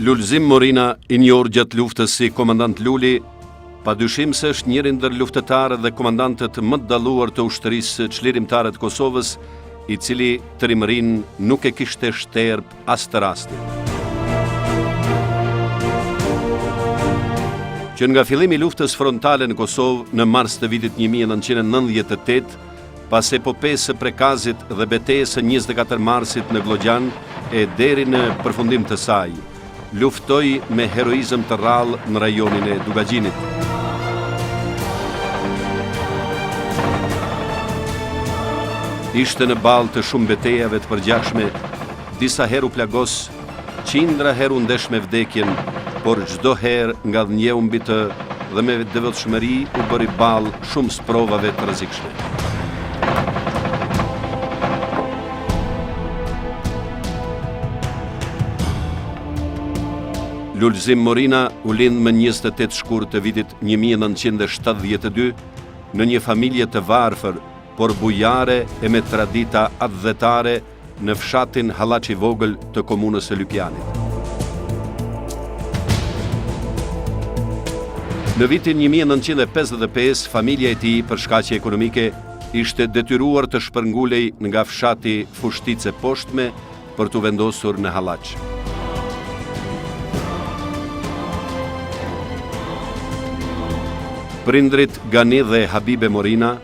Lulzim Morina, i njohur gjatë luftës si komandant Luli, padyshim se është njëri ndër luftëtarët dhe komandantët më të dalluar të ushtrisë çlirimtare të Kosovës, i cili trimërinë nuk e kishte shterp as të rasti. Që nga fillimi i luftës frontale në Kosovë në mars të vitit 1998, pas epopesë së Prekazit dhe betejës së 24 marsit në Glogjan e deri në përfundim të saj, luftoi me heroizëm të rrallë në rajonin e Dugagjinit. Ishte në balë të shumë betejave të përgjashme, disa herë u plagos, qindra herë u ndesh me vdekjen, por çdo herë nga dhënjeu mbi të dhe me devotshmëri u bëri balë shumë sprovave të rrezikshme. Lulzim Morina u lind më 28 shkurt të vitit 1972 në një familje të varfër, por bujare e me tradita atdhetare në fshatin Hallaçi Vogël të komunës së Lypjanit. Në vitin 1955, familja e tij për shkaqe ekonomike ishte detyruar të shpërngulej nga fshati Fushtice Poshtme për t'u vendosur në Hallaç. Prindrit Gani dhe Habibe Morina,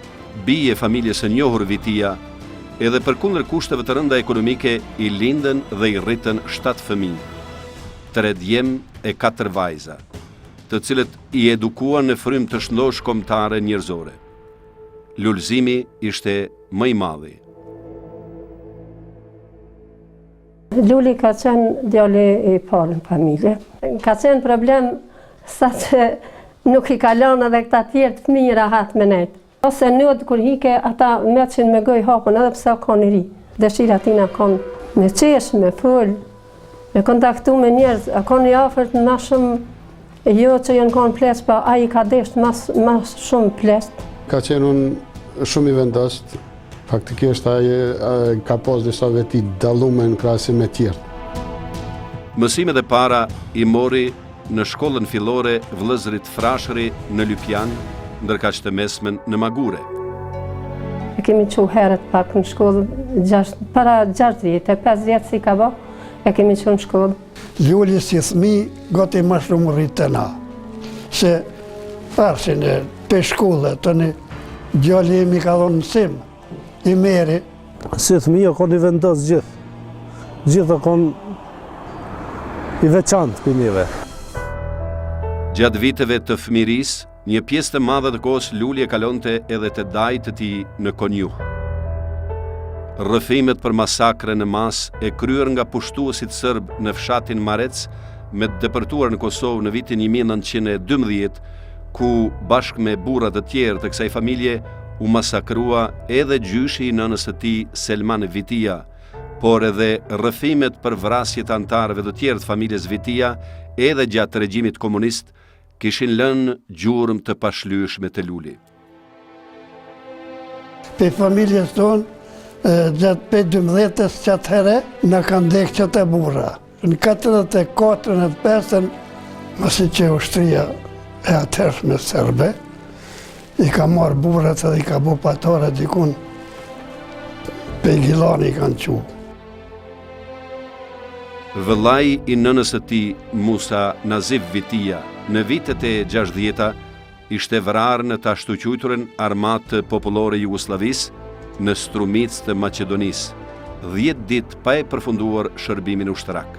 bije familjes së njohur Vitia, edhe përkundër kushteve të rënda ekonomike i lindën dhe i rritën 7 fëmijë, 3 djem e 4 vajza, të cilët i edukuan në frymë të shëndosh kombëtare njerëzore. Lulzimi ishte më i madhi. Luli ka qenë djali i parë në familje. Ka qenë problem sa që nuk i kalon edhe këta tjerë të fëmijë rahat me nejtë. Ose nëtë kur hike, ata meqin me goj hapën edhe pse o konë i ri. Dëshira tina konë me qesh, me full, me kontaktu me njerëz, a konë i afert ma shumë jo që janë konë plesht, pa a i ka desht mas shumë plesht. Ka qenë unë shumë i vendost, faktikisht a ka pos disa veti dallume në krahasim me tjerë. Mësimet e para i mori në shkollën fillore vëllezërit Frashëri në Lypjan, ndërkaq të mesmen në Magure. E kemi qu herët pak në shkollë, para 6 vjetë, 5 vjetë si ka bo, e kemi qu në shkollë. Luli si thmi, gati ma shumë rritë të na, se arshin e për shkollë, të një gjalli mi ka dhonë mësim, i meri. Si thmi, o konë i vendos gjithë, gjithë o konë i veçantë për njëve. Gjatë viteve të fëmirisë, një pjesë të madhe të kohës Luli e kalonte edhe të dajtë të tij në konjuh. Rrëfimet për masakre në masë e kryer nga pushtuesit serb në fshatin Marec, me të depërtuar në Kosovë në vitin 1912, ku bashkë me burra të tjerë të kësaj familje u masakrua edhe gjyshi i nënës së tij Selman Vitia, por edhe rrëfimet për vrasjet antarëve të tjerë të familjes Vitia, edhe gjatë regjimit komunist, kishin lënë gjurmë të pashlyeshme të Luli. Për familjes tonë, gjatë për 12-ës qatë herë, në kanë dekë që të burra. Në 44-95, mësi që ushtria e atërshme serbe, i ka marë burrat edhe i ka bu patore dikun, për Gilani i kanë qu. Vëllai i nënës së tij, Musa Nazif Vitia, në vitet e 60-ta, ishte vrarë në të ashtu quajturën Armatë Popullore Jugosllavisë në Strumicë të Maqedonisë, 10 ditë pa e përfunduar shërbimin ushtrak.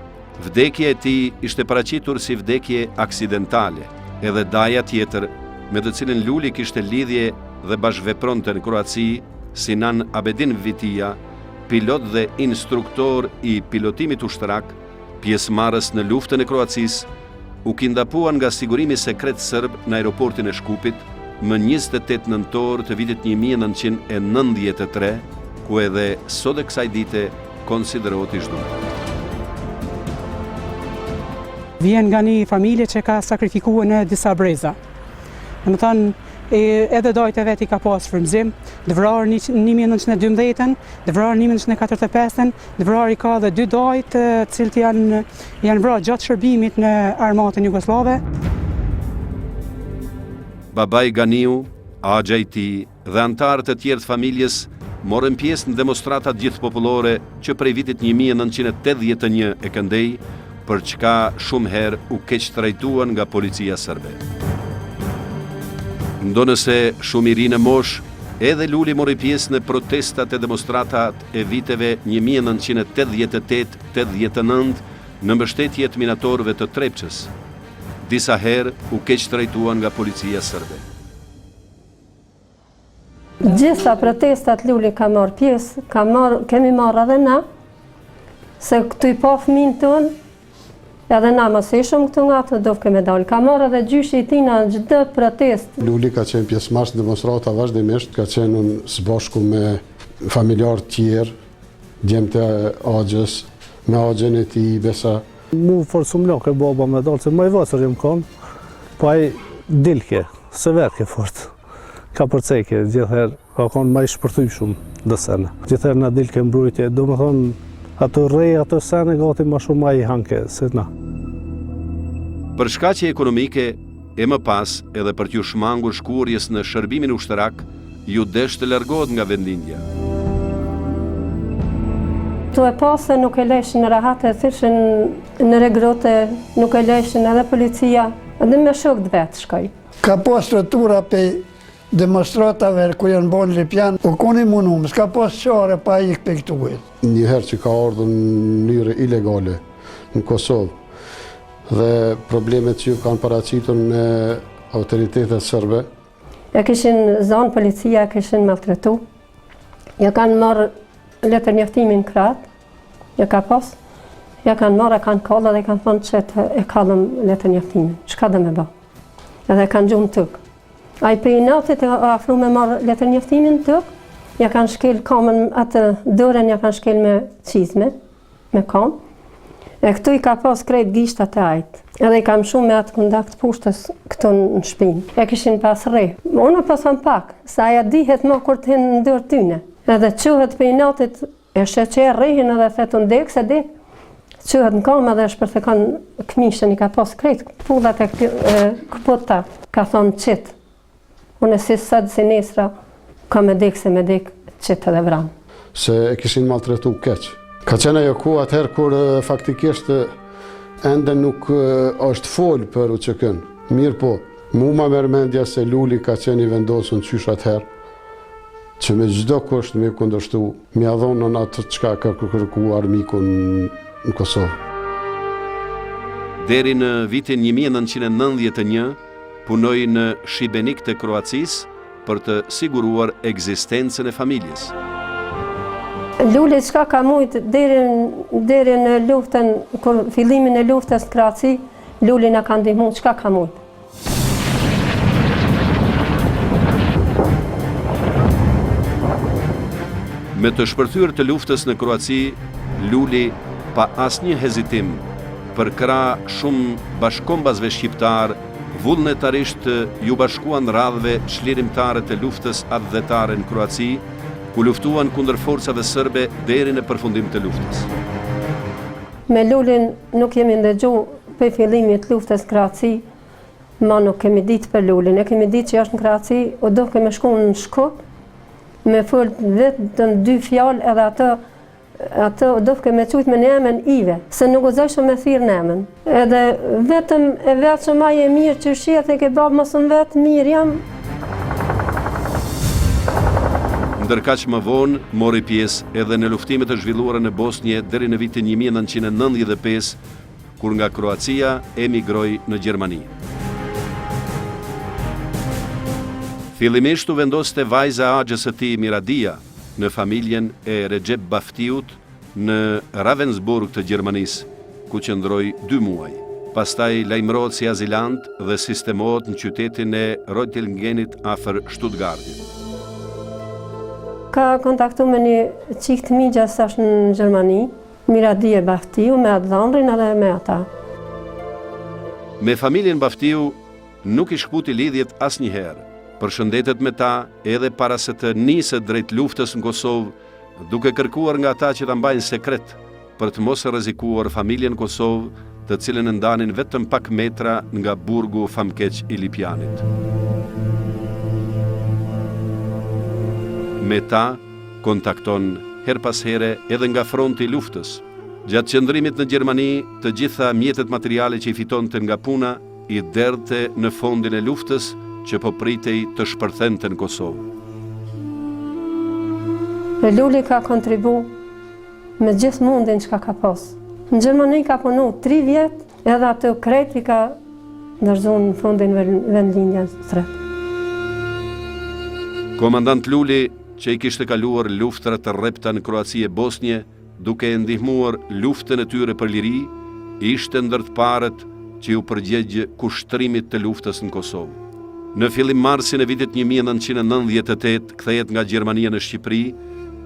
Vdekja e tij ishte paraqitur si vdekje aksidentale, edhe daja tjetër, me të cilën Luli kishte lidhje dhe bashkëvepronte në Kroaci, Sinan Abedin Vitia, pilot dhe instruktor i pilotimit ushtrak, pjesëmarrës në luftën e Kroacisë, u kindapuan nga sigurimi sekret serb në aeroportin e Shkupit më 28 nëntor të vitit 1993, ku edhe sot e kësaj dite konsiderohet i zhdukur. Vjen nga një familje që ka sakrifikuar në disa breza. Domethënë, edhe dajt e vet I ka pas frymëzim, dhe vrarë 1912, dhe vrarë 1945, dhe vrarë I ka dhe 2 dajt cilët janë vrarë gjatë shërbimit në armatën jugoslave. Babai Ganiu, agja I tij dhe antarët e tjerë të familjes morën pjesë në demonstratat gjithpopullore që prej vitit 1981 e këndej, për çka shumë herë u keq trajtuan nga policia serbe. Ndonëse shumë I ri në mosh, edhe Luli mori pjesë në protestat e demonstratat e viteve 1988-89 në mbështetje të minatorëve të Trepçës. Disa herë u keq trajtuan nga policia serbe. Gjitha protestat Luli ka marrë pjesë, kemi marrë edhe na, se këtu I pa fëmijën tonë, edhe na mos ishëm këtu nga të dovke me dalë. Ka marrë edhe gjyshi I tij në çdo protest. Luli ka qenë pjesëmarrës demonstrata vazhdimisht, ka qenë së bashku me familjarë tjerë, djemtë e agjës, me agjen e tij besa. Mu forcum loke baba me dalë, se më I vasër jam konë, pa I dilke, se verke fort. Ka përceke, gjithherë ka konë ma I shpërthuj shumë dë sene. Gjithherë na dilke mbrujtje, do më thonë, ato rej, ato sene gati ma shumë ma I hanke, se na. Për shkaqe ekonomike, e më pas edhe për t'ju shmangur shkurjes në shërbimin ushtarak, ju desh të largohet nga vendindja. Tu e pasë nuk e leshin rahat e thyshin në regrote, nuk e leshin edhe policia, edhe me shok të vetë shkoj. Ka pas rëtura pe demonstratave ku janë bon Lipjan, u koni munum, s'ka pas qare pa I këpe këtuit. Njëherë që ka ardhur në mënyrë ilegale në Kosovë dhe problemet që kanë paraqitur në autoritetet serbe. Ja kishin zonë policia, kishin maltretu, ja kanë marrë letër njoftimin kratë, ja ka pas, ja kanë marrë, kanë kalla dhe kanë thonë që e kallëm letër njoftimin, çka dhe me ba, edhe kanë gjumë tëk. A I prej natit e afru me marrë letër njoftimin tëk, ja kanë shkel kamën atë dorën, ja kanë shkel me qizme, me kamë. E këtu I ka pas krejt gishtat e ajtë, edhe I kam shumë me atë kundakt pushtës këtu në shpinë. E kishin pas rreh. Unë pasan pak, sa aja dihet ma kur të hinë në dorë tyne. Edhe quhet prej natit e sheqer rrehin edhe thetë unë dek se dek, quhet në kamë edhe shpërthekon këmishën I ka pas krejt. Pullat e këpota ka thonë qitë. Unë si sëtë si nesra, ka me dek se me dek qitë edhe vranë. Se e kishin maltretu keq. Ka qenë ajo ku atëherë kur faktikisht ende nuk është folë për UÇK-n. Mirë po, mu ma mërmendja se Luli ka qenë I vendosur në qysh atëherë, që me çdo kusht me kundërshtu, me adhonën atë çka ka kërkuar miku në Kosovë. Deri në vitin 1991, punoi në Šibenik të Kroacisë për të siguruar ekzistencën e familjes. Luli çka ka mujt deri në luftën, kur fillimin e luftës në Kroaci, Luli na ka ndihmuar çka ka mujt. Me të shpërthyer të luftës në Kroaci, Luli pa asnjë hezitim përkra shumë bashkombasve shqiptar, vullnetarisht ju bashkuan radhëve çlirimtare të luftës atdhetare në Kroaci, ku luftuan kundër forcave serbe deri në përfundim të luftës. Me Lulin nuk jemi ndëgju për fillimit të luftës në Kroaci, ma nuk kemi ditë për Lulin. E kemi ditë që është në Kroaci, o do kemi shku në Shkup, me folë vetëm 2 fjalë edhe atë do kemi qujtë me në emën Ive, se nuk gëzojshëm me thirë në emën. Edhe vetëm e vetë që ma je mirë që shqiet e ke babë mësën vetë mirë jam. Ndërkaq më vonë, mori pjesë edhe në luftimet të zhvilluara në Bosnje deri në vitin 1995, kur nga Kroacia emigroi në Gjermani. Fillimisht u vendoste vajza agjes së tij Miradia në familjen e Recep Baftiut në Ravensburg të Gjermanisë, ku qëndroi 2 muaj. Pastaj lajmërohet si azilant dhe sistemohet në qytetin e Reutlingen-it afër Stuttgartit. Ka kontaktu me një qikë të migja sa është në Gjermani, Miradia Baftiu me atë dhanrin edhe me ata. Me familjen Baftiu nuk I shkputi lidhjet asnjëherë, përshëndetet me ta edhe para se të nisë drejt luftës në Kosovë, duke kërkuar nga ata që ta mbajnë sekret për të mos rrezikuar familjen Kosovë, të cilën e ndanin vetëm pak metra nga burgu famkeq i Lipjanit. Me ta kontakton her pas here edhe nga fronti i luftës. Gjatë qëndrimit në Gjermani, të gjitha mjetet materiale që i fitonte nga puna i derdhte në fondin e luftës që po pritej të shpërthente në Kosovë. Luli ka kontribu me gjithë mundin që ka pas. Në Gjermani ka punu 3 vjet, edhe atë kreti ka ndërzu në fondin vendlindja së Komandant Luli, që i kishte kaluar luftra të rrepta në Kroaci e Bosnje, duke e ndihmuar luftën e tyre për liri, ishte ndër të parët që u përgjegjë kushtrimit të luftës në Kosovë. Në fillim marsin e vitit 1998, kthehet nga Gjermania në Shqipëri,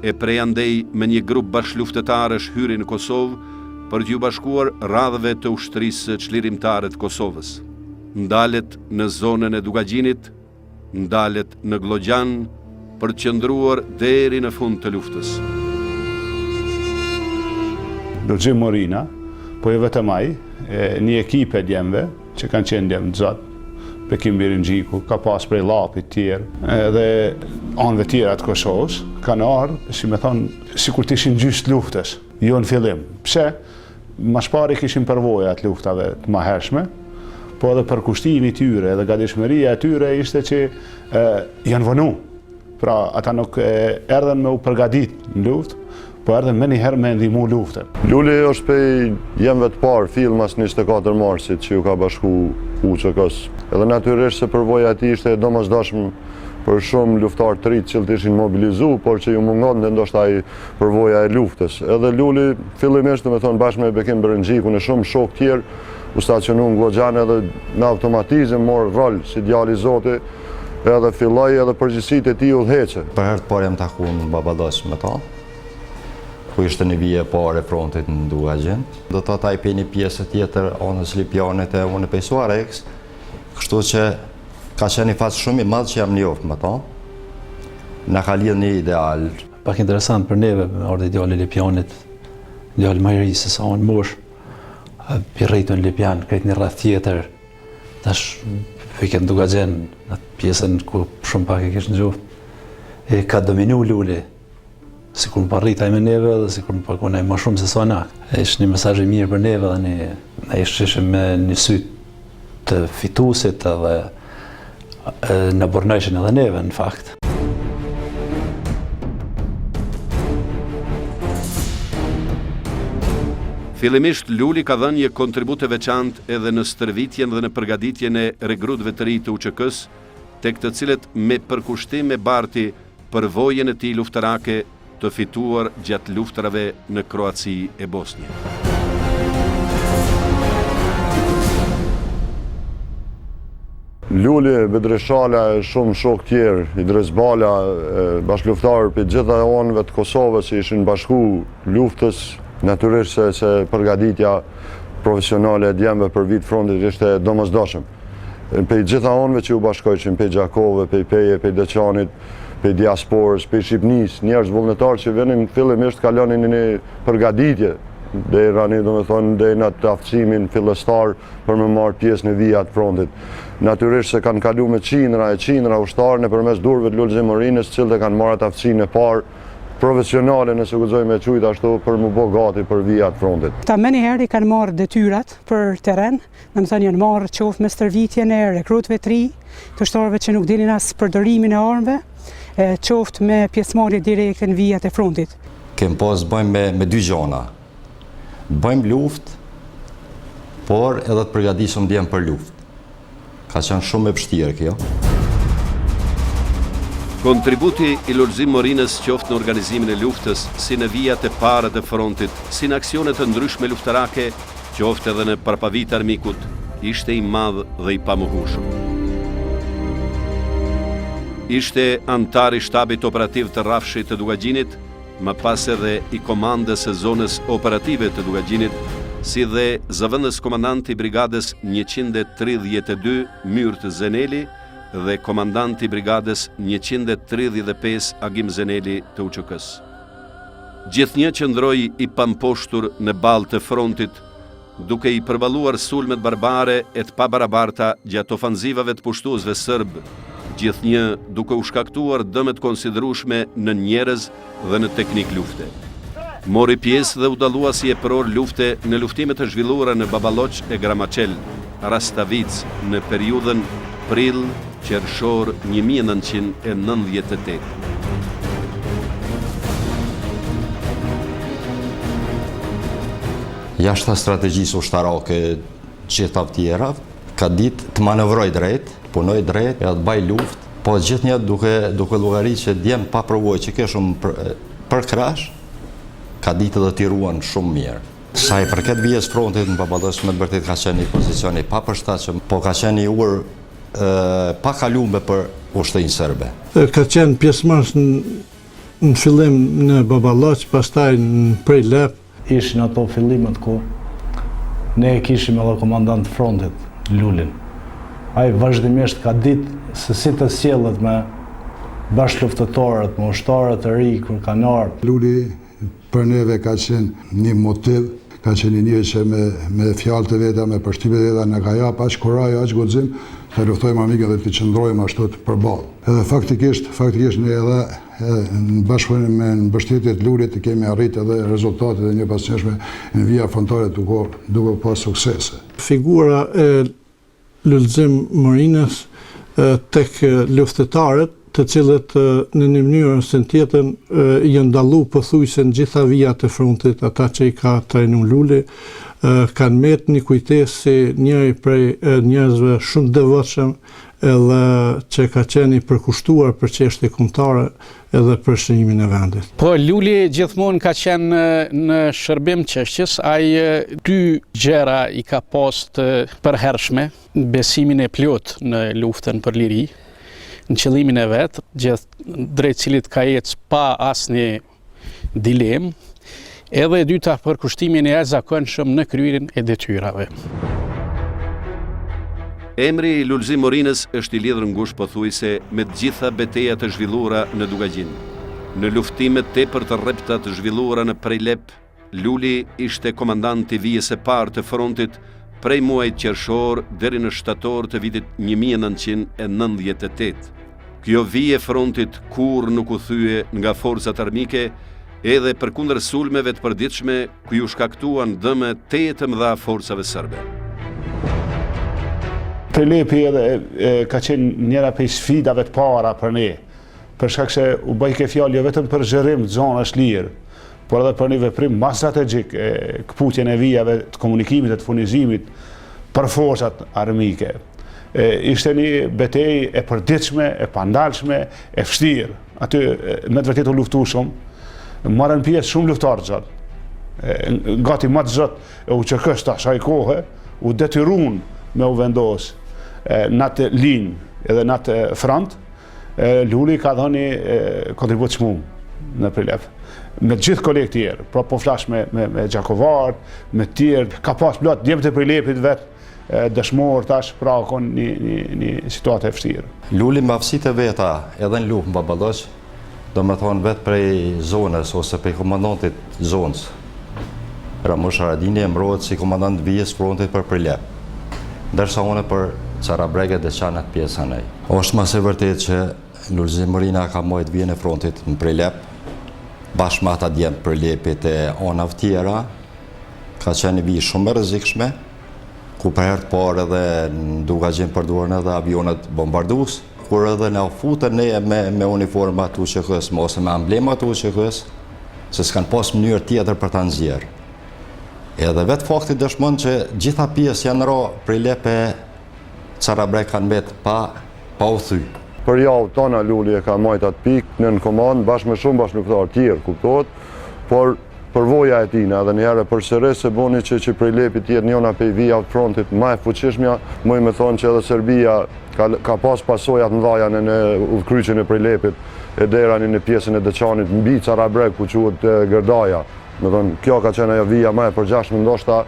e prej andej me një grup bashkëluftetarësh hyri në Kosovë për t'ju bashkuar radhëve të ushtrisë çlirimtare të Kosovës. Ndalet në zonën e Dugagjinit, ndalet në Glogjan, për të qëndruar deri në fund të luftës. Lulzim Morina, po e vetëm ai, një ekip e djemve që kanë qenë djemë të zatë, Bekim Birinxhiku, ka pas prej Llapit tjerë, edhe anëve tjera të Kosovës, kanë ardhur, si me thonë, sikur të ishin gjysmë luftës, jo në fillim. Pse? Mas pari kishin përvojat luftave të mahershme, po edhe përkushtimi i tyre, edhe gatishmëria e tyre ishte që janë vënu. Pra, ata nuk erdhen me u përgatit në luftë, po erdhen me njëherë me ndihmu luftën. Luli është pej jemve të parë fill mas 24 marsit që ju ka bashku UÇK-s. Edhe natyrisht se përvoja e tij ishte domosdoshme për shumë luftarë të rinj që ishin mobilizu, por që ju mungon dhe ndoshta ai përvoja e luftës. Edhe Luli fillimisht, domethënë bashkë me Bekim Birinxhikun e shumë shok tjerë, u stacionu në Glogjan edhe në automatizëm mor rol si djali i Zotit, edhe filloi edhe përgjegjësitë e tij udhëheqe. Për herë të parë jam takuar në Babadoq me ta, ku ishte një vije e parë e frontit në Dugagjin. Do të thotë ai pe një pjesë tjetër anës Lipjanit e unë pe Suarex, kështu që ka qenë një fat shumë i madh që jam njoft me ta. Na ka lidhur një ideal. Pak interesant për neve, me ardhi djali Lipjanit, djali më i ri se sa unë mosh, pirritën Lipjan, këtë një rreth tjetër, tash fiket në Dugagjin, në pjesën ku shumë pak e kishë në gjuhë, e ka dominu Luli, si kur më parritaj me neve dhe si kur më pakunaj më shumë se sa na. Ishtë një mesazh i mirë për neve dhe ne ishim me një syt të fitusit edhe në bornajshin edhe neve në fakt. Fillimisht Luli ka dhënë një kontribut të veçantë edhe në stërvitjen dhe në përgatitjen e regrutëve të ri të UÇK-s, tek të cilët me përkushtim e barti përvojën e tij luftarake të fituar gjatë luftrave në Kroaci e Bosnje. Luli, Bedreshala e shumë shok tjerë, Idris Bala, bashkëluftarë për gjitha anëve të Kosovës që ishin bashku luftës, natyrisht se përgatitja profesionale e djemve për vit frontit ishte domosdoshme. Për gjitha anëve që u bashkojshin, për Gjakove, për Peje, për Deçanit, për diasporës, për Shqipnis, njerëz vullnetar që venin fillimisht kalonin një përgatitje dhe rani dhe në të aftësimin fillestar për me marrë pjesë në vijat frontit. Natyrisht se kanë kalu me qindra ushtarë në përmes durve të Lulzim Morinës, cilët kanë marrë atë aftësinë e parë profesionale, nëse guxojmë me qujt ashtu, për më bë gati për vijat frontit. Ta më njëherë i kanë marrë detyrat për terren, domethënë janë marrë qoftë me stërvitjen e rekrutëve të ri, të ushtarëve që nuk dinin as përdorimin e armëve, qoftë me pjesëmarrje direkte në vijat e frontit. Kem pas bëjmë me dy gjona. Bëjmë luftë, por edhe të përgatisim djem për luftë. Ka qenë shumë e vështirë kjo. Kontributi i Lulzim Morinës qoftë në organizimin e luftës, si në vijat e para të frontit, si në aksionet të ndryshme luftarake, qoftë edhe në parapavit armikut, ishte i madh dhe i pamohueshëm. Ishte antar i shtabit operativ të rrafshit të Dugagjinit, më pas edhe i komandës së zonës operative të Dugagjinit, si dhe zëvendës komandant i brigadës 132 Myrt Zeneli, dhe komandanti brigadës 135 Agim Zeneli të UÇK-s. Gjithnjë qëndroi i pamposhtur në balë të frontit, duke i përballuar sulmet barbare e të pabarabarta gjatë ofanzivave të pushtuesve serb, gjithnjë duke u shkaktuar dëmet konsiderueshme në njerëz dhe në teknik lufte. Mori pjesë dhe u dallua si epëror lufte në luftimet e zhvilluara në Baballoq e Gramacel, Rastavic në periudhën prill-qershor 1998. Jashtë strategjisë ushtarake gjitha tjera, ka ditë të manevroj drejt, punoj drejt, e të baj luft, po gjithnjë duke llogarit që djem pa provoj që ke shumë për krash, ka ditë dhe t'i ruan shumë mirë. Sa i përket vijës frontit në Baballoq me të vërtet ka qenë një pozicion i papërshtatshëm, po ka qenë i pa kaluar për ushtrinë serbe. Ka qenë pjesëmarrës në fillim në Baballoq, pastaj në Prejlep. Ishin ato fillimet ku ne kishim edhe komandant frontit, Lulin. Ai vazhdimisht ka ditë se si të sjellet me bashkëluftëtorët, me ushtarët të ri kur kanë ardhur. Luli për neve ka qenë një motiv, ka qenë një që me fjalë të veta, me përshtypje të veta, në ka jap aq kuraj, aq guxim, të luftojmë amikë dhe të qëndrojmë ashtu të përballë. Edhe faktikisht ne edhe në bashkëpunim me mbështetjet Lulit të kemi arritë edhe rezultate dhe një pasnjëshme në vija frontale duke pas suksese. Figura e Lulzim Morinës tek luftëtarët, të cilët në një mënyrë ose tjetër janë dalluar pothuajse në gjitha vijat e frontit, ata që i ka trajnuar Luli, kanë marrë një kujtesë si njëri prej njerëzve shumë devotshëm edhe që ka qenë i përkushtuar për çështje kombëtare edhe për shënimin e vendit. Po Luli gjithmonë ka qenë në shërbim çështjes, ai dy gjëra i ka pas të përhershme, besimin e plot në luftën për liri, në qëllimin e vet, drejt cilit ka ecë pa asnjë dilemë, edhe e dyta për kushtimin e jashtëzakonshëm në kryerjen e detyrave. Emri i Lulzim Morinës është i lidhur ngushtë pothuajse me të gjitha betejat e zhvilluara në Dugagjin. Në luftimet tepër të rrepta të zhvilluara në Prejlep, Luli ishte komandant i vijës së parë të frontit prej muajit qershor deri në shtator të vitit 1998. Kjo vijë e frontit kur nuk u thye nga forcat armike, edhe përkundër sulmeve të përditshme ku ju shkaktuan dëme të mëdha forcave serbe. Prejlepi edhe ka qenë njëra prej sfidave të para për ne, për shkak se u bëj ke fjalë jo vetëm për zhërim të zonash lirë, por edhe për një veprim më strategjik, këputjen e vijave të komunikimit e të furnizimit për forcat armike. Ishte një betejë e përditshme, e pandalshme, e vështirë. Aty me të vërtetë u luftu shumë, marrën pjesë shumë luftarë zot. Gati më të zot e UÇK-s tash ai kohë u detyruan me u vendos në atë linjë edhe në atë front. Luli ka dhënë kontribut çmum në Prejlep. Me gjithë kolegë tjerë, pra po flash me Gjakovart, me tjerë, ka pas plot djemt e Prejlepit vetë, dëshmor tash, pra konë një situatë e vështirë. Luli me aftësitë e veta edhe në luftë në Baballoq, do me thonë vetë prej zonës ose prej komandantit zonës. Ramush Haradini e mbrohet si komandant vijës frontit për Prejlep, ndërsa unë për Çarabrege dhe Çanat pjesën e. Është mas e vërtet që Lulzim Morina ka marrë vijën e frontit në Prejlep, bashkë me ata djemt Prejlepit e anave tjera, ka qenë një vijë shumë e rrezikshme, ku për herë të parë edhe në Dugagjin përdoren edhe avionet bombardues, kur edhe na futën ne me uniforma të UÇK-s ose me emblemat të UÇK-s, se s'kan pas mënyrë tjetër për ta nxjerrë. Edhe vetë fakti dëshmon që gjitha pjesë janë ra Prejlep e Çarabreg kanë vetë pa u thy. Për javë tona Luli e ka majt atë pikë në komandë bashkë me shumë bashkëluftarë tjerë, kuptohet, por përvoja e tina dhe njëherë përsëres se boni që Prejlepi tjetë njona pe i vija frontit ma e fuqishmja, mëj me thonë që edhe Serbia ka pas pasojat mdhaja në udhkryqjen e Prejlepit e derani në pjesën e Deçanit mbi Çarabreg ku quhet Gërdaja. Me thonë, kjo ka qenë ajo vija ma e përgjashme ndoshta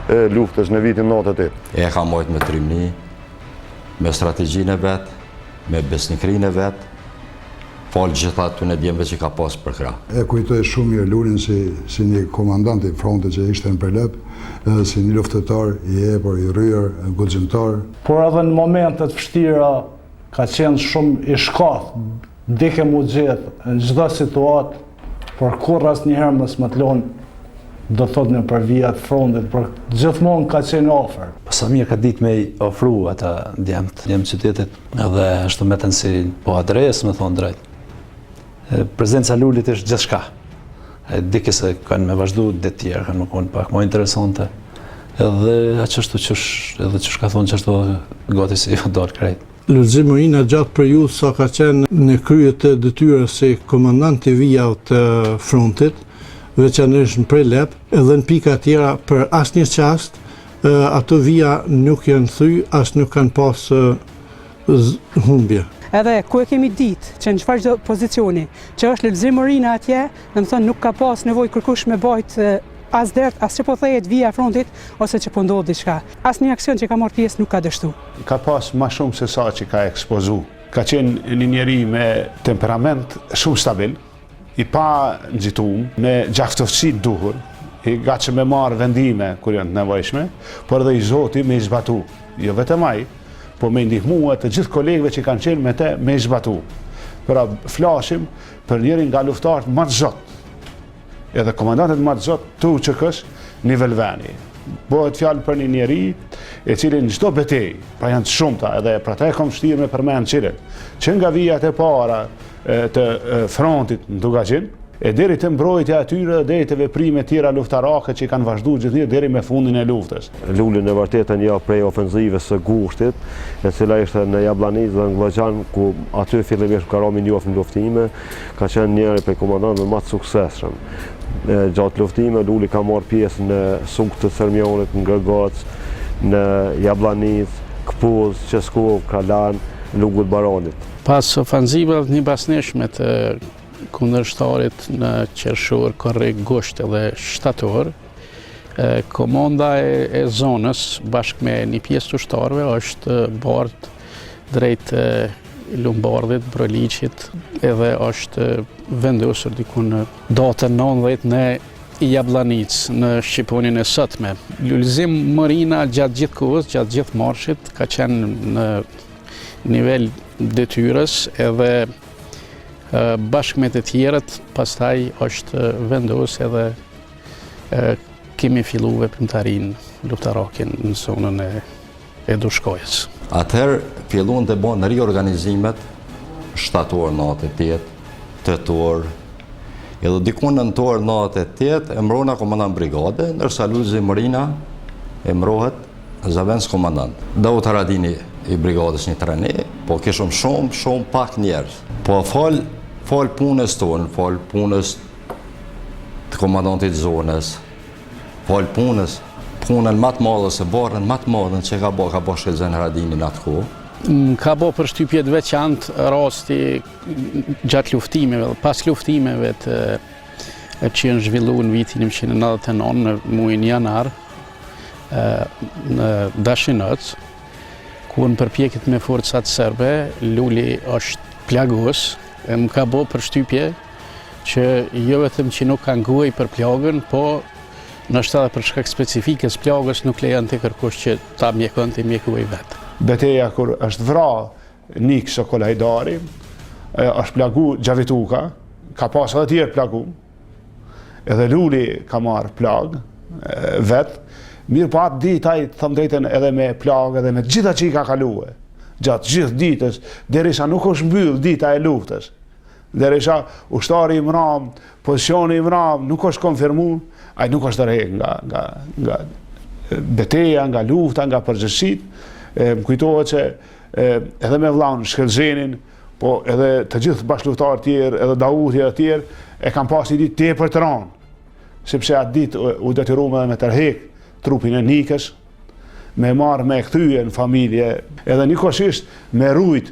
e luftës në vitin 98. E ka mojt me trimni, me strategjinë e vetë, me besnikrinë e vetë, falë gjitha të në djemve që ka pas për krah. E kujtoj shumë mirë Lulin si një komandant i frontit që ishte në Prelep, edhe si një luftëtar i epër, i rryer, guximtar. Por edhe në momentet vështira ka qenë shumë i shkath, dike mu gjithë në çdo situatë, por kur asnjëherë mos më të lonë, do thot në për vijat frontit, por gjithmonë ka qenë ofër. Sa mirë ka ditë me i ofru ata djemt qytetit, edhe ashtu meten si po adresë, me thonë drejt. Prezenca Lulit është gjithçka. Dike se kanë me vazhdu dhe tjerë, kanë më konë pak më interesante. Edhe aqështu edhe qësh ka thonë qështu gati si dorë krejt. Lulzim Morina gjatë për ju sa ka qenë në krye të detyrës si komandant i vijave të frontit, veçanërisht në Prelep, edhe në pika tjera për asnjë çast, ato vija nuk janë thy, as nuk kanë pas humbje. Edhe ku e kemi ditë që në çfarë çdo pozicioni, që është Lulzim Morina atje, domethënë nuk ka pas nevojë kërkush me bajt as dert, as që po thejet vija e frontit, ose që po ndodh diçka. Asnjë aksion që ka marrë pjesë nuk ka dështu. Ka pas më shumë se sa që ka ekspozu. Ka qenë një njeri me temperament shumë stabil, i pa nxitum, me gjaftësi duhur, i gatshëm me marrë vendime kur janë të nevojshme, por edhe i Zoti me i zbatu. Jo vetëm ai, po me ndihmua të gjithë kolegëve që kanë qenë me te me i zbatu. Pra flasim për njërin nga luftarët më të zotë, edhe komandantet më të zotë të UÇK-s nivel veni. Bëhet fjalë për një njeri e cili në çdo betejë, pra janë të shumta, edhe për ta e kam vështirë me përmend cilën, që nga vijat e para të frontit në Dugaqin, e deri të mbrojtja atyre dhe deri të veprime tjera luftarake që kanë vazhdu gjithnjë deri me fundin e luftës. Lulin e vërtetën një prej ofenzives së gushtit, e cila ishte në Jablanic dhe në Glogjan, ku aty fillimisht ka rami njoft në luftime, ka qenë njëri prej komandantëve më të suksesshëm. Gjatë luftime, Luli ka marrë pjesë në suk të Sërmionit, në Gërgoc, në Jablanic, Kpuz, Qeskov, Kralan, Lugut Baronit. Pas ofenzivave një basneshme të kundërshtarit në qershor, korrik, gusht edhe shtator, komanda e zonës bashkë me një pjesë të ushtarëve është bardh drejt Lumbardhit, Broliqit, edhe është vendosur diku në datën 19 në Jablanic në Shqiponin e sotme. Lulzim Morina gjatë gjithë kohës, gjatë gjithë marshit, ka qenë në nivel detyrës edhe bashkë me të tjerët, pastaj është vendos edhe kemi fillu veprimtarinë luftarakin në zonën e Dushkojës. Atëherë fillun të bon riorganizimet, shtator natë e tjetë, tetor, edhe dikun në nëtor natë e tjetë, e mrona komandant brigade, nërsa Lulzim Morina e mrohet zavens komandant. Daut Haradini i brigadës një treni, po kishëm shumë pak njerës. Po fal punës tonë, fal punës të komandantit zonës, fal punën më të madhe se barën më të madhe që ka bo Shkelzen Haradini në atë kohë. Ka bo përshtypje të veçantë rasti gjatë luftimeve, pas luftimeve që janë zhvillu në vitin 1999 në muajin janar në Dashinëc, ku në përpjekjet me forcat serbe, Luli është plagus, e më ka bo përshtypje që jo vetëm që nuk kanë guaj për plagën, po nështë edhe për shkak specifikës plagës nuk lejon të kërkush që ta mjekon të mjekuaj vetë. Beteja kur është vra Nik Sokol Hajdari, është plagu Gjavituka, ka pas edhe tjerë plagu, edhe Luli ka marrë plag vetë, mirë po atë ditaj thëmë drejten edhe me plag edhe me gjitha që i ka kaluë, gjatë gjithë ditës, derisa nuk është mbyllë dita e luftës, derisa ushtari i mram, pozicioni i mram, nuk është konfirmu, ai nuk është tërheq nga beteja, nga lufta, nga përgjithësit. Më kujtohet që edhe me vllaun Shkelzenin, po edhe të gjithë bashkëluftarët tjerë, edhe Dauti e tjerë, e kanë pas një ditë tepër të ranë, sepse atë ditë u detyruam edhe me tërheq trupin e Nikës, me marrë me kthye në familje, edhe njëkohësisht me rujt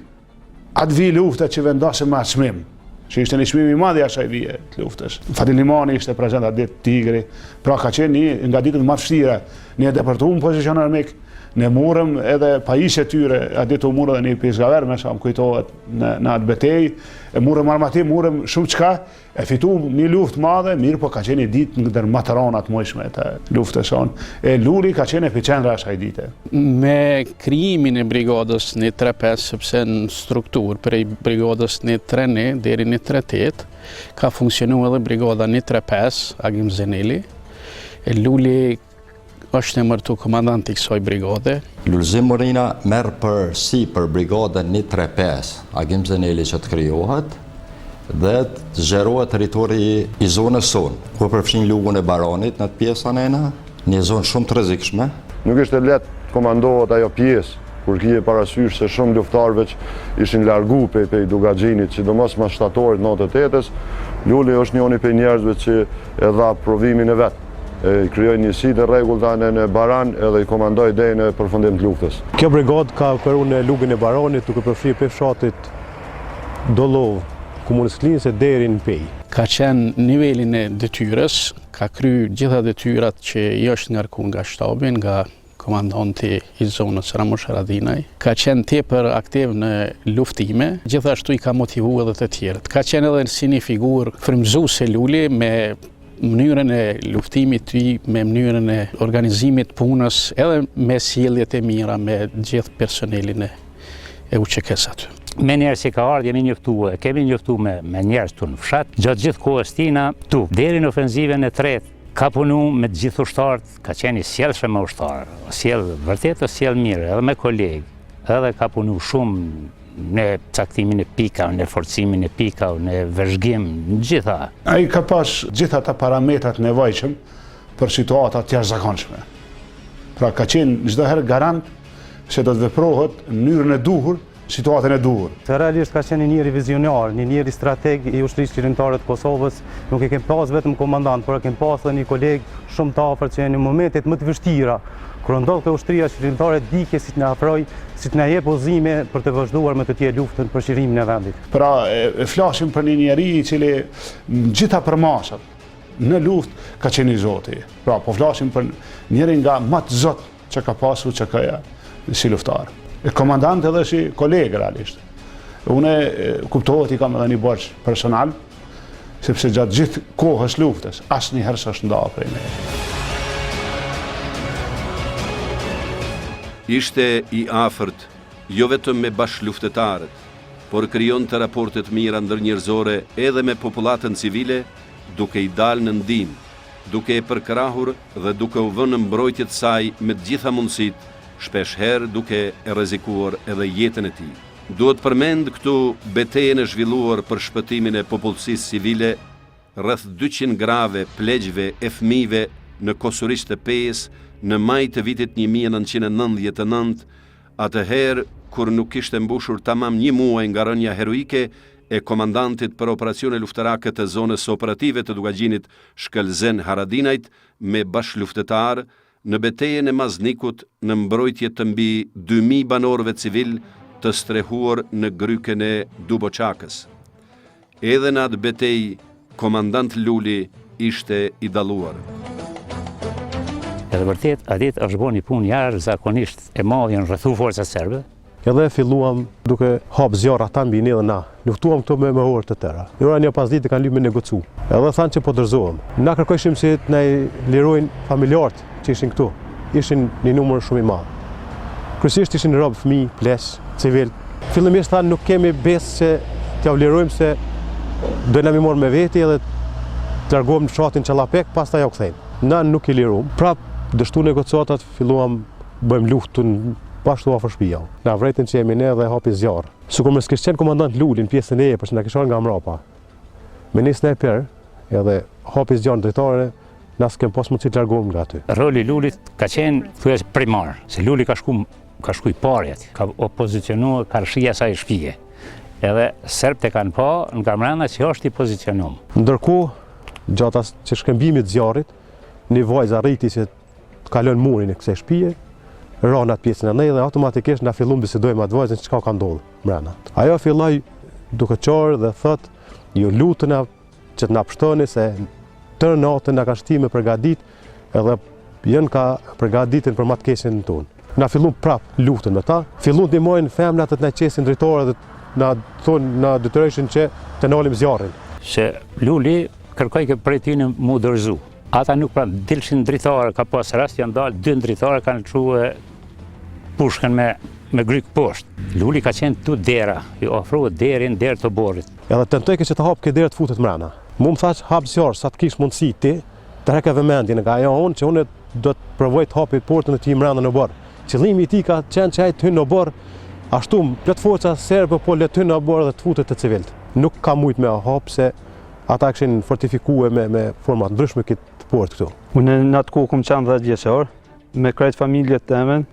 atë vijë lufte që vendosëm me atë çmim, që ishte një çmim i madh i asaj vije të luftës. Fadil Limani ishte prezant atë ditë, Tigri, pra ka qenë një nga ditët më të vështira, ne e depërtuam pozicion armik, Ne murëm edhe pa ishe tyre, a ditë u murë dhe një pishgaverme, sa më kujtohet në atë betej, e murëm armati, murëm shumë qka, e fitu një luft madhe, mirë po ka qenë i ditë në dërë mataronat mojshme të luftës sonë, e Luli ka qenë e piqendra asaj dite. Me krijimin e brigadës 135, sepse në strukturë prej brigadës 131 deri 138, ka funksionu edhe brigada 135, Agim Zeneli, e Luli është emërtu komandant i kësaj brigade. Lulzim Morina merë për brigadën 135, Agim Zeneli që të krijohet, dhe të zgjerohet territori i zonës sonë, ku përfshin lugun e Baranit në të pjesën ena, një zonë shumë të rrezikshme. Nuk ishte lehtë komandohet ajo pjesë, kur kije parasysh se shumë luftarëve që ishin largu pej Dugaxhinit, sidomos mas shtatorit 98-s, Luli është njëri prej njerëzve që e dha provimin e vet. I krijoi njësi të rregullta në Baran edhe i komandoi deri në përfundim të luftës. Kjo brigadë ka opëruar në lugun e Baranit, duke përfshirë prej fshatit Dollov, komunës Klinëse deri në Pej. Ka qenë nivelin e detyrës, ka kryer gjitha detyrat që i është ngarkuar nga shtabi, nga komandanti i zonës Ramush Haradinaj. Ka qenë tepër aktiv në luftime, gjithashtu i ka motivuar edhe të tjerët. Ka qenë edhe si një figurë frymëzuese Luli me mënyrën e luftimit të me mënyrën e organizimit punës, edhe me sjelljet e mira me gjithë personelin e UÇK-s aty. Me njerëz që ka ardhur jemi njoftuar, kemi njoftuar me njerëz tu në fshat, gjatë gjithë kohës tina tu, deri në ofenziven e tretë, ka punu me të gjithë ushtarët, ka qenë i sjellshëm me ushtarë, vërtet o sjell mirë, edhe me kolegë, edhe ka punu shumë në caktimin e pikave, në forcimin e pikave, në vëzhgim, në gjitha. Ai ka pas gjitha ata parametrat nevojshëm për situata të jashtëzakonshme. Pra ka qenë çdo herë garant se do të veprohet në mënyrën e duhur, situatën e duhur. Realisht ka qenë një njeri vizionar, një njeri strateg i ushtrisë qeveritare të Kosovës. Nuk e kem pas vetëm komandant, por e kem pas edhe një kolegë shumë të afërt që në momentet më të vështira, kur ndodh kjo ushtria qeveritare, dike si të na afroj, si të na jep udhëzime për të vazhduar me të tjerë luftën për shirimin e vendit. Pra e flasim për një njeri i cili gjitha përmasat në luftë ka qenë i Zoti. Pra po flasim për njërin nga më të zot që ka pasur UÇK-ja si luftar. Komandant edhe si kolegë realisht. Une kuptohet i kam edhe një borx personal, sepse gjatë gjithë kohës luftës, asnjëherë s'është ndarë prej meje. Ishte i afërt, jo vetëm me bashkëluftëtarët, por krijonte raportet mira ndërnjerëzore edhe me popullatën civile, duke i dalë në ndihmë, duke e përkrahur dhe duke u vënë në mbrojtje të saj me të gjitha mundësitë, shpesh herë duke e rrezikuar edhe jetën e tij. Duhet përmend këtu betejën e zhvilluar për shpëtimin e popullsisë civile, rreth 200 grave, plegjve e fëmijëve në Kosurisht të Pejës në maj të vitit 1999, atëherë kur nuk kishte mbushur tamam një muaj nga rënja heroike e komandantit për operacione luftarake të zonës operative të Dugaxhinit Shkëlzen Haradinajt me bashkëluftëtar në betejën e Maznikut në mbrojtje të mbi 2000 banorëve civil të strehuar në gryken e Duboçakës. Edhe në atë betejë, komandant Luli ishte i dalluar. Edhe vërtet, a ditë është bërë një punë jashtëzakonisht e madhe në rrethu forcat serbe. Edhe filluam duke hap zjarr ata mbi ne dhe na. Luftuam këto me orë të tëra. Njëra një pas ditë kanë lypë me negocu. Edhe thanë që po dorëzohem. Na kërkojshim se të na lirojnë familjarët që ishin këtu. Ishin një numër shumë i madh. Kryesisht ishin rob, fëmijë, pleq, civil. Fillimisht thanë nuk kemi besë se t'ja lirojmë se do na marrë me veti edhe të largohem në fshatin Çallapek, pastaj ja u kthejmë. Na nuk i liruam. Prap dështu negocatat, filluam bëjmë luftën pashtu afër shtëpia. Na vretën që jemi ne dhe hapi zjarr. Sikur më s'kishte qenë komandant Luli në pjesën e epër, që na kishte nga mbrapa. Me një sniper edhe hapi zjarr drejtore, na s'kem pas mundësi të largohem nga aty. Roli i Lulit ka qenë thuajse primar, se Luli ka shkuj parë aty, ka opozicionuar karshia saj shtëpie. Edhe serbët e kanë pa nga mbrana që është i pozicionuar. Ndërkohë, gjatë që shkëmbimit zjarrit, një vajzë arriti që të kalon murin e kësaj shtëpie, rana atë pjesën e nej dhe automatikisht na fillon bisedojmë atë vajzën çka ka ndodhur mbrana. Ajo filloi duke qarë dhe thot, ju lutena që të na pshtoni se tërë natën na ka shtyme përgatit edhe jën ka përgatitur për matë keqen tonë. Na fillun prap luftën me ta, fillun të ndihmojnë femnat të na qesin drejtore dhe na thonë na detyroishin që të nalim zjarrin. Se Luli kërkoi prej tyre mu dorëzu. Ata nuk dilshin drejtore, ka pas rast janë dalë 2 drejtore kanë çuar pushkën me gryk poshtë. Luli ka qenë tu dera, i ofrua derën derë të borrit. Edhe tentoj që të hap këtë derë të futet mrena. Mu më thash hap zjarr sa të kish mundësi ti, të reka vëmendjen nga ajo unë që unë do të provoj të hapi portën e tij mrena në borë. Qëllimi i tij ka qenë që ai të hyjë në borë ashtu plot forca serbe po le të hyjë në borë dhe të futet të civilt. Nuk ka mujt me hap se ata kishin fortifikuar me forma të ndryshme këtë port këtu. Unë në atë kohë kam qenë 10 vjeçar me krejt familjet teme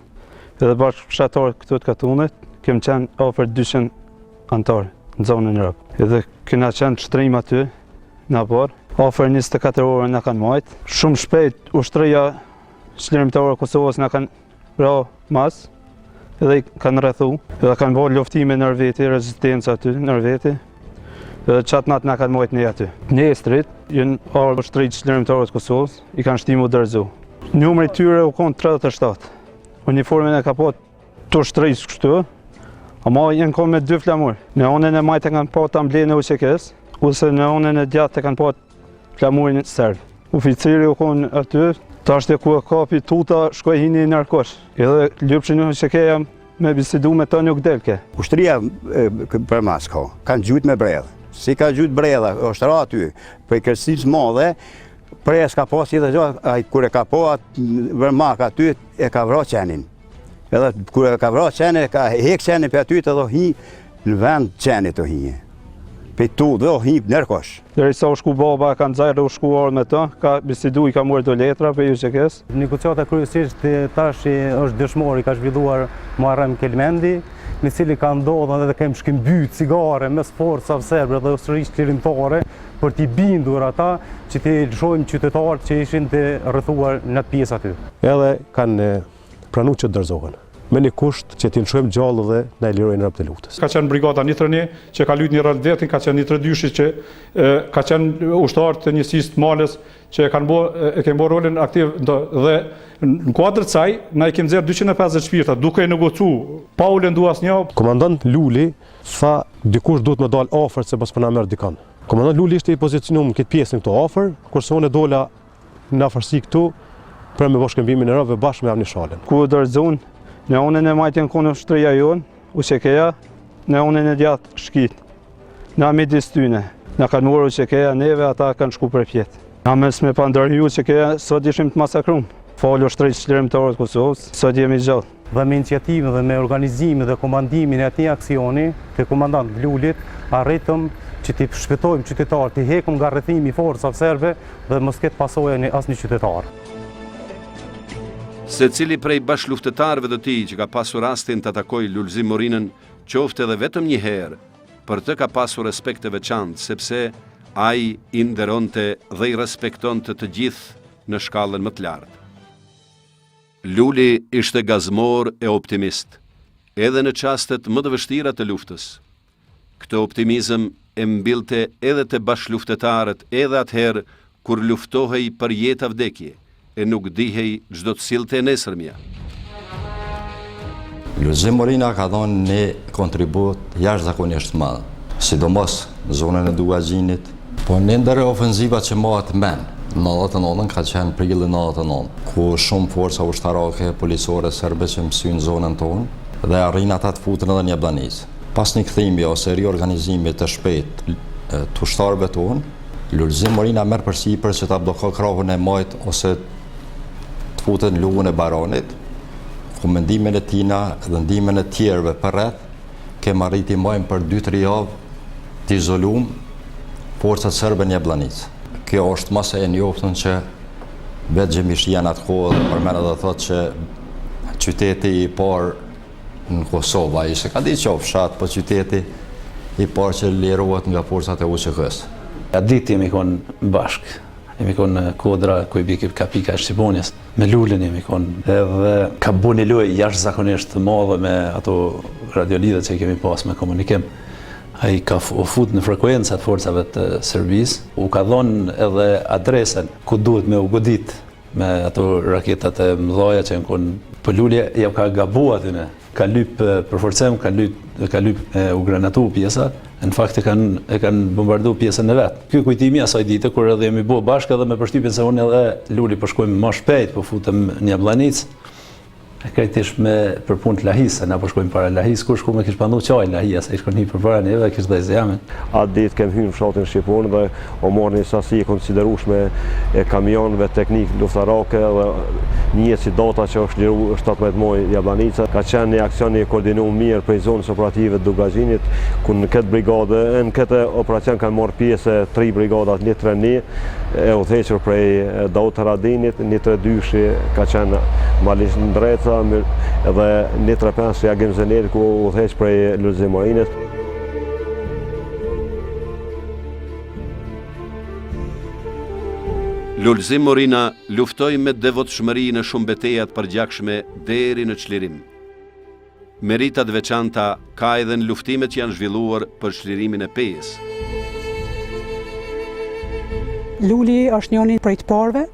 edhe bashkëfshatar këtu të Katunit, kem qenë afër 200 antar në zonën rrëp. Edhe kena qenë shtrim aty në borë, afër 24 orë na kanë marrë. Shumë shpejt ushtria çlirimtare e Kosovës na kanë ra mas, edhe kanë rrethu, edhe kanë bërë luftime në veti, rezistencë aty në veti. Edhe qatë natë na kanë marrë ne aty. Nestrit janë ardhur ushtrit çlirimtare të Kosovës, i kanë shtimu dërzu. Numri i tyre u kon 37. Uniformën e ka po të shtrisë kështu, ama jenë ko me 2 flamur. Në onën e majtë kanë po të amblenë e UQK-s, ose në onën e djatë kanë po flamurin serb. Oficiri u konë aty, ta është e ku e kapi tuta, shkoj hini në narkosh. Edhe lypshin UQK-ja me bisedu me të nuk delke. Ushtria për mas kanë gjujt me bredhë. Si ka gjujt bredha, është ra aty, për kërësis madhe, prej s'ka po si dhe gjohë, kur e ka po vërmak aty, e ka vra qenin. Edhe kur e ka vra qenin, e ka hek qenin për aty të do hi në vend qenit të hi. Për tu dhe do hi nërkosh. Deri sa u shku baba, kanë zajrë u shkuar me të, ka bisedu i ka mërë 2 letra për UQK-s. Negociata kryesisht tash është dëshmor, i ka zhvilluar Muharrem Kelmendi, në cili ka ndodhur edhe kemë shkëmbyt cigare mes forcave serbe dhe ushtrisë çlirimtare për t'i bindur ata që t'i lëshojmë qytetarët që ishin të rrethuar në atë pjesë aty. Edhe kanë pranuar që dorëzohen. Me një kusht që t'i lëshojmë gjallë dhe na lirojnë rreth të luftës. Ka qenë brigada 1-3 që ka luajtur një rol vetin, ka qenë 1-3 që ka qenë ushtar të njësisë të Malës që e kanë bërë rolin aktiv dhe në kuadër të saj na i kemi nxjerr 250 shpirta duke negociuar pa u lënduar asnjë. Komandant Luli tha dikush duhet më dal afër se pas po na merr dikan. Komandant Luli ishte i pozicionuar këtë pjesën këtu afër, kurse unë dola në afërsi këtu për me bashkëmbimin e rrëve bashkë me Avnishalën. Ku dorëzon në onën e majtën konë ushtria jonë, UQK-ja, në onën e djatë shkit. Na midis tyne, na kanë morë UQK-ja neve, ata kanë shku për pjetë. Na mes me pandërhy UQK-ja, sot ishim të masakrum. Falë ushtrisë çlirimtare të Kosovës, sot jemi gjallë. Dhe me iniciativën dhe me organizimin dhe komandimin e atij aksioni të komandant Lulit, arritëm që t'i shpëtojmë qytetarët, t'i hekum nga rrethimi i forcave serbe dhe mos ketë pasojë në asnjë qytetar. Secili prej bashkëluftëtarëve të tij që ka pasur rastin të takojë Lulzim Morinën, qoftë edhe vetëm një herë, për të ka pasur respekt të veçantë, sepse ai i nderonte dhe i respektonte të gjithë në shkallën më të lartë. Luli ishte gazmor e optimist, edhe në çastet më të vështira të luftës. Këtë optimizëm e mbillte edhe te bashkëluftëtarët edhe atëherë kur luftohej për jetë vdekje e nuk dihej çdo të sillte e nesërmja. Lulzim Morina ka dhënë një kontribut jashtëzakonisht të madh, sidomos në zonën e Dugaxhinit, po në ndër ofenzivat që mohat men. Në 99 ka qenë prilli 99, ku shumë forca ushtarake policore serbe që mësyn zonën tonë dhe arrin ata të futën edhe një Jablanicë. Pas një kthimi ose riorganizimi të shpejt të ushtarëve tonë, Lulzim Morina merr përsipër që ta bllokojë krahun e majt ose të futën në lugën e Baronit, ku me ndihmën e tina dhe ndihmën e tjerëve përreth, kemë arriti majmë për 2-3 javë të izoluar forcat serbe në Jablanicë. Kjo është masa e njoftën që vetë Gjemishia në atë kohë dhe përmenë dhe thotë që qyteti i parë në Kosovë, ai se ka di që fshat, po qyteti i parë që lirohet nga forcat e UQK-s. Ja ditë jemi konë bashkë, jemi konë në kodra ku i bikip ka pika e Shqiponjes, me Lulin jemi konë, edhe ka bu një lojë jashtëzakonisht të madhe me ato radiolidhet që i kemi pas me komunikim. Ai ka fut në frekuencat forcave të Serbisë, u ka dhënë edhe adresën ku duhet me u godit me ato raketat e mëdhaja që në për Luli ja ka gabu atyne, ka lyp për forcem, ka lyp u granatu pjesa, në fakt e kanë bombardu pjesën e vetë. Ky kujtimi asaj dite, kur edhe jemi bo bashkë edhe me përshtypjen se unë edhe Luli po shkojmë më shpejt, po futëm një Jablanic, krejtisht me për punë të Lahis, se na po shkojmë para Lahis, kur shku me kish pandu qaj Lahia, se ishkon një për para neve, kish dhe zjamin. Atë ditë kem hyrë në fshatin Shqipun dhe o marrë një sasi e konsiderueshme e kamionëve, teknik luftarake dhe një si data që është liru 17 muaj Jablanica. Ka qenë një aksion një koordinu mirë prej zonës operative të Dugazhinit, ku në këtë brigadë, në këtë operacion kanë marrë pjesë 3 brigadat, një treni, e udhëhequr prej Daut Haradinit, një 32-shi ka qenë Malish Ndreca, edhe një 35 Jagim Zenit, ku udhëheq prej Lulzim Morinës. Lulzim Morina luftoi me devotshmëri në shumë betejat përgjakshme deri në çlirim. Meritat veçanta ka edhe në luftimet që janë zhvilluar për çlirimin e Pejës. Luli është njëri prej të parëve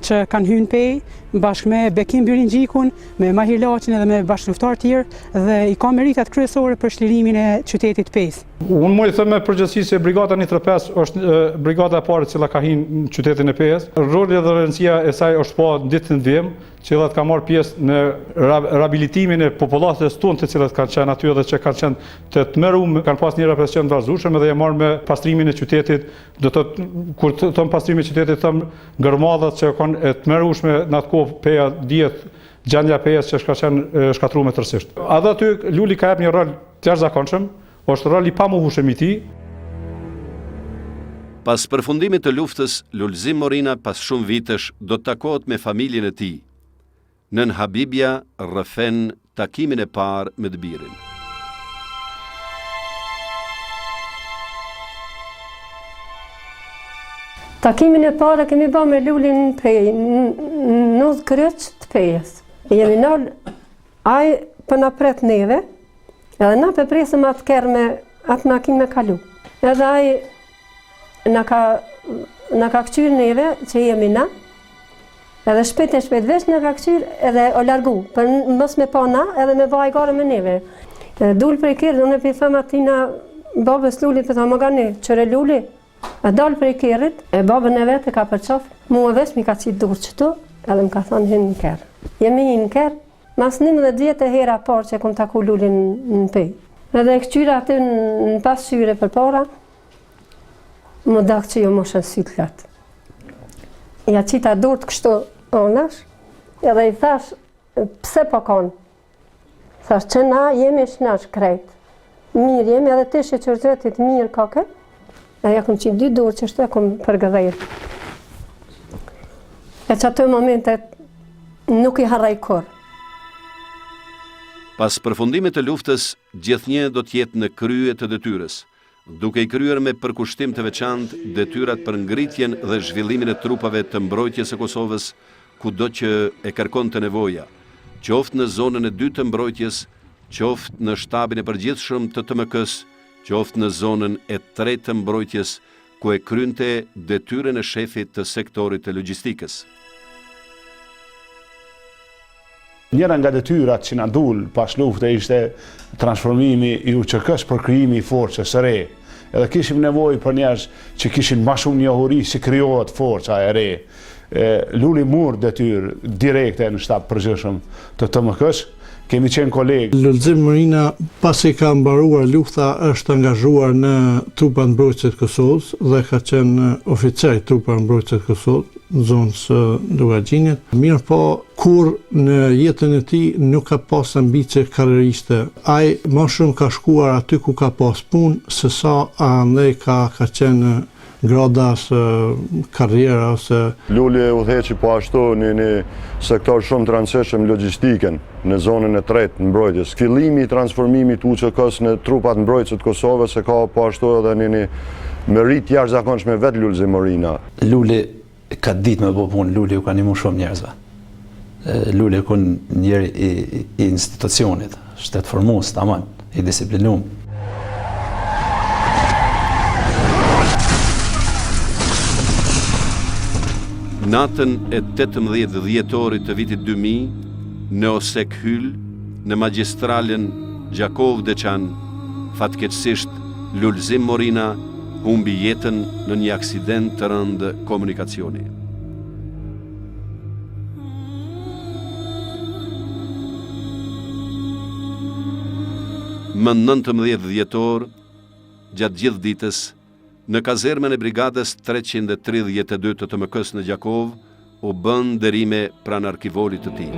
që kanë hyrë në Pejë bashkë me Bekim Byrin Gjikun, me Mahir Laçin edhe me bashkëluftar tjerë dhe i ka meritat kryesore për çlirimin e qytetit Pejës. Unë mund të them me përgjithësi se brigada 135 është brigada e parë që ka hyrë në qytetin e Pejës. Roli dhe rëndësia e saj është pa ditën e vjem, që ka marrë pjesë në rehabilitimin e popullatës tonë të cilat kanë qenë aty dhe që kanë qenë të tmerruar, kanë pas një represion të vazhdueshëm dhe e marrë me pastrimin e qytetit, do të kur thon pastrimin e qytetit them gërmadhat që kanë e tmerrueshme në atë kohë Peja dihet gjendja e Pejës që ka qenë shkatruar tërësisht. Edhe aty Luli ka jep një rol të jashtëzakonshëm, është rol i pamohshëm i tij. Pas përfundimit të luftës, Lulzim Morina pas shumë vitesh do të takohet me familjen e tij. Nën Habibja rrëfen takimin e parë me Dbirin. Takimin e parë kemi bërë me Lulin në Pejë, në kryq të Pejës. Jemi nal, ai për na pret neve, edhe na për presëm atë kerë me atë na kinë me kalu. Edhe ai na ka këqyrë neve që jemi na, edhe shpejt veç na ka këqyrë edhe o largu, për mos me pa na edhe me vaj gare me neve. Dul për i kërë, unë e për thëmë atina babës Lulit, për thëmë ogane, qëre Luli, e dalë për i kërët, e babën e vetë ka përqaf, mua veç mi ka qitë durë qëtu, edhe më ka thonë hinë në kërë. Jemi hinë në kërë, mas 11 e hera parë që kom taku Lulin në Pejë. Edhe e këqyra aty në pasqyre për para, më dakë që jo moshën sytë latë. Ja qita durët kështu anash, edhe i thash, pse po konë? Thash që na jemi shnash krejt. Mirë jemi edhe të shë qërëzvetit mirë kake, e ja kom qitë 2 durë që shtu e kom përgëdhejt. E që atë momentet nuk i harraj kur. Pas përfundimit të luftës, gjithnjë do t'jetë në krye të detyrës, duke i kryer me përkushtim të veçantë detyrat për ngritjen dhe zhvillimin e trupave të mbrojtjes së Kosovës, kudo që e kërkon të nevoja, qoftë në zonën e 2 të mbrojtjes, qoftë në shtabin e përgjithshëm të TMK-s, qoftë në zonën e 3 të mbrojtjes, ku e krynte detyrën e shefit të sektorit të logjistikës. Njëra nga detyrat që na dul pas lufte ishte transformimi i UÇK-s për krijimi i forcës së re. Edhe kishim nevojë për njerëz që kishin më shumë njohuri si krijohet forca e re. Luli mur detyrë direkte në shtab përgjithshëm të TMK-s. Kemi qenë kolegë. Lulzim Morina, pasi ka mbaruar lufta, është angazhuar në trupat mbrojtëse të Kosovës dhe ka qenë oficer trupat mbrojtëse të Kosovës në zonës Dugazhinit. Mirë po, kur në jetën e tij nuk ka pas ambicie karrieriste. Ai më shumë ka shkuar aty ku ka pas punë, se sa andaj ka qenë grada së karriera ose... Luli udhëheqi po ashtu një sektor shumë të rëndësishëm logjistikën në zonën e 3 të mbrojtjes. Fillimi i transformimit të UÇK-s në trupat mbrojtëse të Kosovës e ka po ashtu edhe një merit jashtëzakonshme vetë Lulzim Morina. Luli ka ditë me bo punë, Luli u ka nimu shumë njerëzve. Luli ku njeri i institucionit, shtetë formus, tamam, i disiplinum. Natën e 18 dhjetorit të vitit 2000, në Osek Hyl, në magjistralen Gjakov Deçan, fatkeqësisht Lulzim Morina humbi jetën në një aksident të rëndë komunikacioni. Më 19 dhjetor, gjatë gjithë ditës, në kazermën e brigadës 332 të TMK-s në Gjakov, u bën derime pranë arkivolit të tij.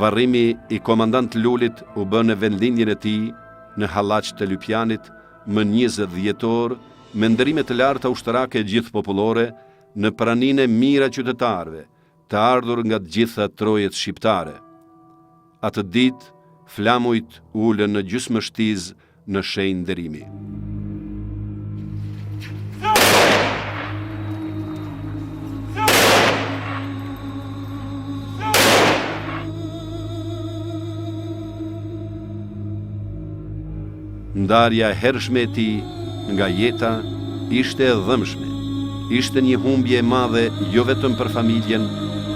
Varrimi i komandant Lulit u bën në vendlindjen e tij në Hallaq të Lypjanit më 20 dhjetor me ndërime të larta ushtarake gjithë popullore në praninë e mira qytetarëve, të ardhur nga të gjitha trojet shqiptare. Atë ditë, flamujt ulën në gjysmështiz në shenjë nderimi. Ndarja e hershme e tij nga jeta ishte e dhëmshme. Ishte një humbje e madhe jo vetëm për familjen,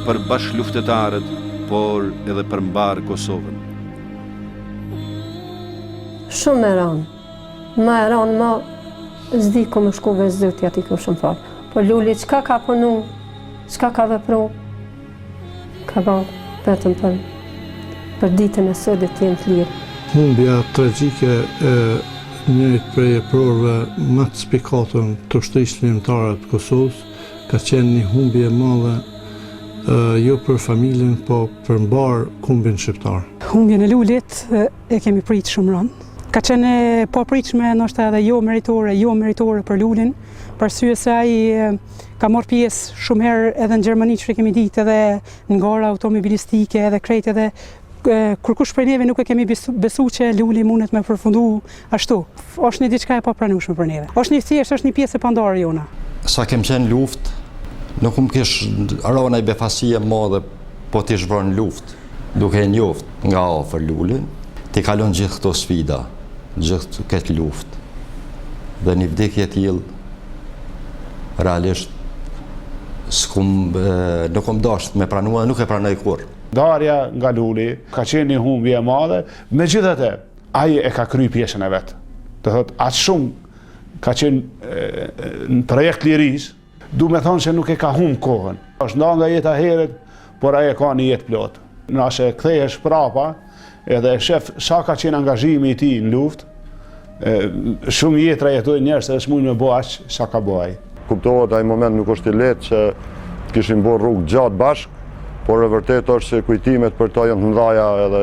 për bashkëluftëtarët, por edhe për mbar Kosovën. Shumë e ranë. Ma e ranë, ma zdi ku më shku vezëti ati ku shumë falë. Po Luli, qka ka punu, qka ka vepru, ka ba vetëm për ditën e sodit të jenë të lirë. Humbja tragjike e njërit prej eprorëve më të spikatën të ushtrisë ligjënore të Kosovës ka qenë një humbje e madhe jo për familjen, po për mbar kombin shqiptar. Humbjen e Lulit e kemi pritë shumë rënd. Ka qenë e papritshme, ndoshta edhe jo meritore për Lulin, për arsye se ai ka marrë pjesë shumë herë edhe në Gjermani, që kemi ditë, edhe në gara automobilistike, edhe krejt edhe kur kush prej neve nuk e kemi besu që Luli mundet me përfundu ashtu. Është një diçka e papranueshme për neve. Është një thjesht, është një pjesë e pandarë jona. Sa kem qenë luftë, nuk më kish rona i befasie madhe, po t'i shvron luftë, duke e njoft nga afër Lulin, t'i kalon gjithë këto sfida, gjithë këtë luftë. Dhe një vdekje t'jillë, realisht, nuk kom dasht me pranua, nuk e pranoj kur. Darja nga Luli ka qenë një humbje e madhe, megjithatë ai e ka kryer pjesën e vet. Do thotë aq shumë ka qenë në projekt lirisë, du me thonë se nuk e ka humb kohën. Është nda nga jeta herët, por ai e ka një jetë plot. Nëse kthehesh prapa, edhe shef sa ka qenë angazhimi i tij në luftë, shumë jetra jetojnë njerëz se s'mund me bëj aq sa ka bëj ai. Kuptohet ai moment nuk është i lehtë se kishim bërë rrugë gjatë bashkë, por e vërtet është se kujtimet për ta janë të mëdha edhe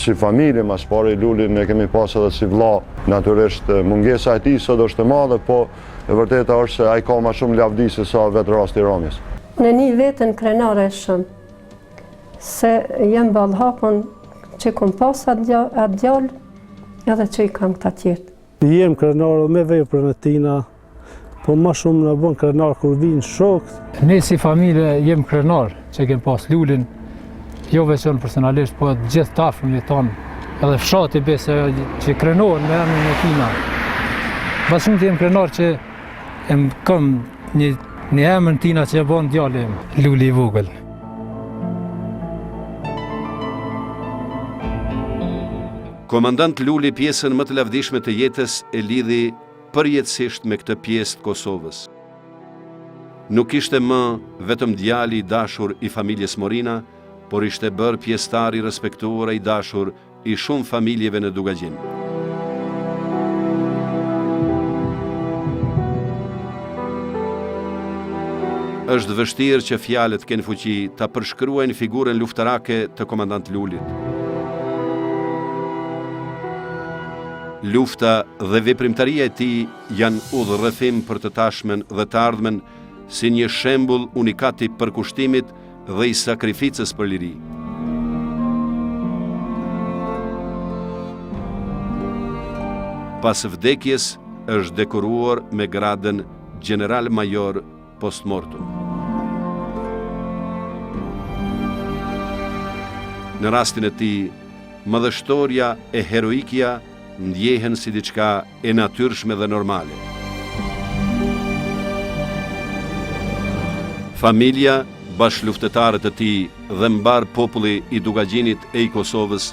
si familje, mas pari Lulin e kemi pas edhe si vlla. Natyrisht mungesa e tij sot është e madhe, po e vërteta është se ai ka më shumë lavdi se sa vetë rasti i Ramjes. Në një vetën krenare shumë, se jem ballhapun që kom pas atë djallë, edhe që i kam këta tjertë. Jem krenar me veprën e tina, po ma shumë në bën krenar kur vinë shokët. Ne si familje jem krenar që kem pas Lulin, jo veçan personalisht, po gjithë të afërmit tonë, edhe fshati bese që krenohen me emrin e tina. Ma shumë të jem krenar që kam një emrin tina që e bon djali im, Luli i vogël. Komandant Luli pjesën më të lavdishme të jetës e lidhi përjetësisht me këtë pjesë të Kosovës. Nuk ishte më vetëm djali i dashur i familjes Morina, por ishte bërë pjesëtar i respektuar i dashur i shumë familjeve në Dugagjin. Është vështirë që fjalët kenë fuqi ta përshkruajnë figurën luftarake të komandant Lulit. Lufta dhe veprimtaria e tij janë udhërrëfim për të tashmen dhe të ardhmen, si një shembull unikat i përkushtimit dhe i sakrificës për liri. Pas vdekjes është dekoruar me gradën General Major postmortem. Në rastin e tij, madhështoria e heroikja ndjehen si diçka e natyrshme dhe normale. Familja, bashkëluftëtarët e tij dhe mbar populli i Dugagjinit e i Kosovës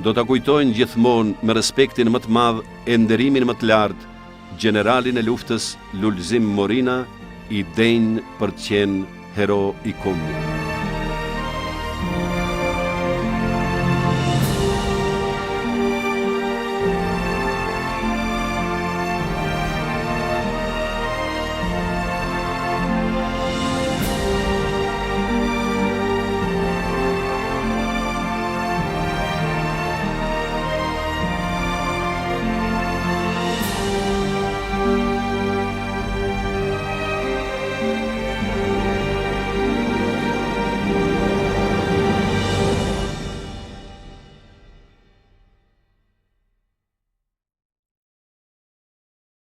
do ta kujtojnë gjithmonë me respektin më të madh e nderimin më të lartë generalin e luftës Lulzim Morina, i denjë për të qenë hero i kombit.